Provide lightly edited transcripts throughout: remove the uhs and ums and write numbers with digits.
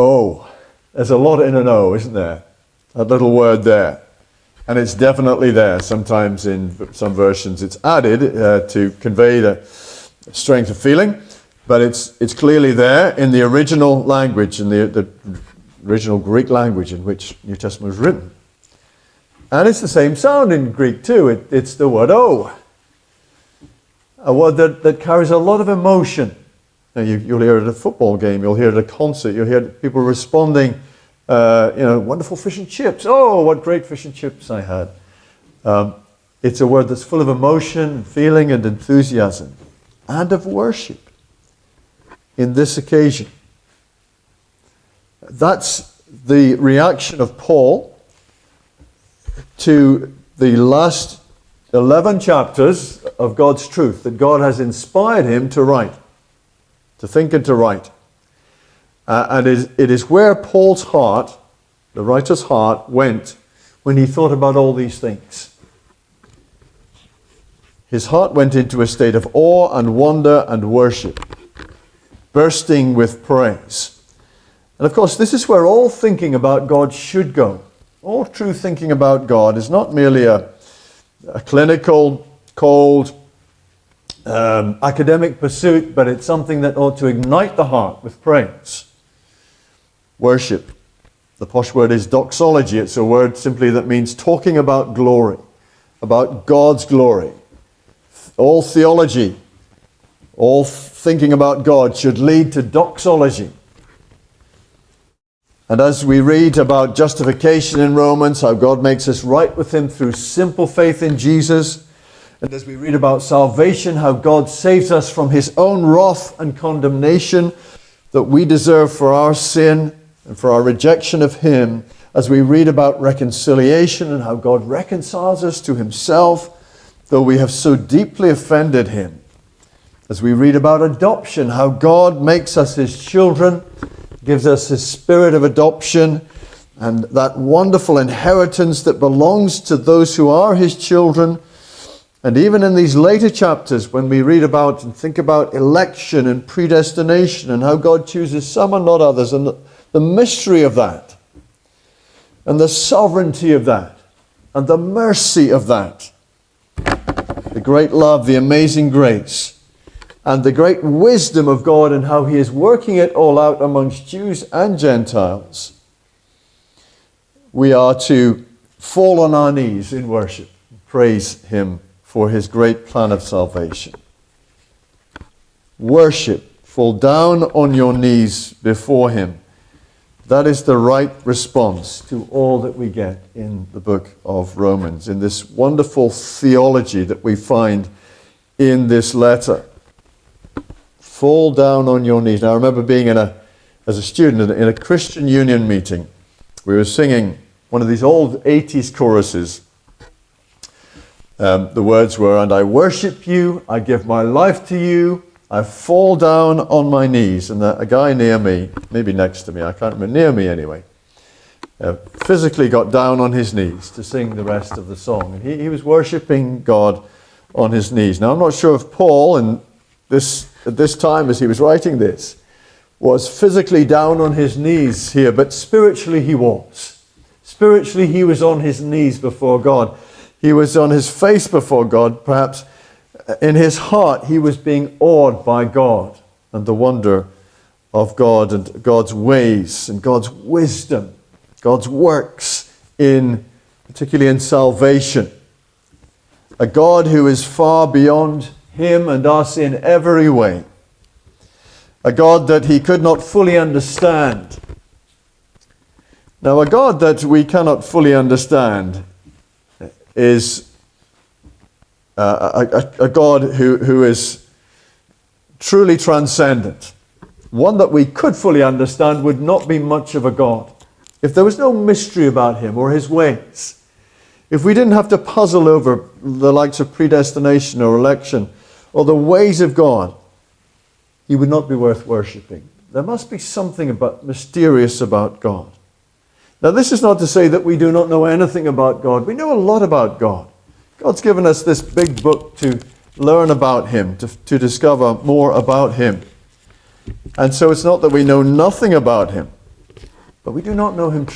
Oh. There's a lot in an O, isn't there? That little word there. And it's definitely there. Sometimes in some versions it's added to convey the strength of feeling. But it's clearly there in the original language, in the original Greek language in which New Testament was written. And it's the same sound in Greek too. It's the word O. A word that carries a lot of emotion. Now you'll hear it at a football game, you'll hear it at a concert, you'll hear people responding, wonderful fish and chips. Oh, what great fish and chips I had. It's a word that's full of emotion and feeling and enthusiasm and of worship in this occasion. That's the reaction of Paul to the last 11 chapters of God's truth that God has inspired him to write, to think and to write. And it is where Paul's heart, the writer's heart, went when he thought about all these things. His heart went into a state of awe and wonder and worship, bursting with praise. And of course, this is where all thinking about God should go. All true thinking about God is not merely a clinical, cold, academic pursuit, but it's something that ought to ignite the heart with praise. Worship. The posh word is doxology. It's a word simply that means talking about glory, about God's glory. All theology, all thinking about God should lead to doxology. And as we read about justification in Romans, how God makes us right with him through simple faith in Jesus, and as we read about salvation, how God saves us from his own wrath and condemnation that we deserve for our sin and for our rejection of him, as we read about reconciliation and how God reconciles us to himself, though we have so deeply offended him, as we read about adoption, how God makes us his children, gives us his spirit of adoption, and that wonderful inheritance that belongs to those who are his children. And even in these later chapters, when we read about and think about election and predestination and how God chooses some and not others, and the mystery of that, and the sovereignty of that, and the mercy of that, the great love, the amazing grace, and the great wisdom of God and how he is working it all out amongst Jews and Gentiles, we are to fall on our knees in worship, praise him for his great plan of salvation. Worship, fall down on your knees before him. That is the right response to all that we get in the book of Romans, in this wonderful theology that we find in this letter. Fall down on your knees. Now I remember being as a student in a Christian Union meeting. We were singing one of these old 80s choruses. The words were, "And I worship you, I give my life to you, I fall down on my knees." And a guy near me, maybe next to me, I can't remember, near me anyway, physically got down on his knees to sing the rest of the song. And he was worshipping God on his knees. Now I'm not sure if Paul, at this time as he was writing this, was physically down on his knees here, but spiritually he was. Spiritually he was on his knees before God. He was on his face before God. Perhaps in his heart he was being awed by God and the wonder of God and God's ways and God's wisdom, God's works, particularly in salvation. A God who is far beyond him and us in every way. A God that he could not fully understand. Now, a God that we cannot fully understand is a God who is truly transcendent. One that we could fully understand would not be much of a God. If there was no mystery about him or his ways, if we didn't have to puzzle over the likes of predestination or election or the ways of God, he would not be worth worshipping. There must be something mysterious about God. Now, this is not to say that we do not know anything about God. We know a lot about God. God's given us this big book to learn about him, to discover more about him. And so it's not that we know nothing about him. but we do not know him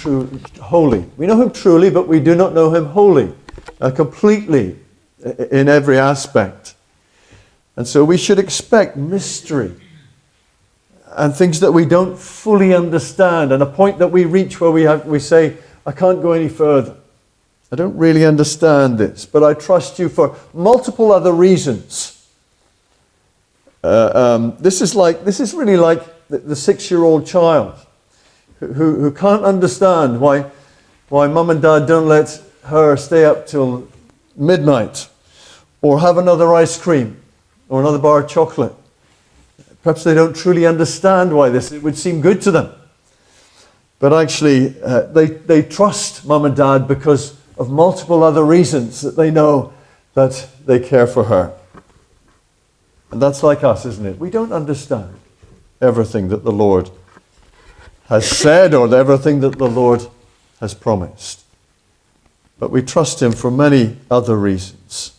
wholly. We know him truly, but we do not know him wholly, completely, in every aspect. And so we should expect mystery and things that we don't fully understand, and a point that we reach where we say, I can't go any further. I don't really understand this, but I trust you for multiple other reasons. This is really like the 6-year-old child who can't understand why mum and dad don't let her stay up till midnight or have another ice cream or another bar of chocolate. Perhaps they don't truly understand why it would seem good to them. But actually, they trust mum and dad because of multiple other reasons that they know that they care for her. And that's like us, isn't it? We don't understand everything that the Lord has said or everything that the Lord has promised. But we trust him for many other reasons.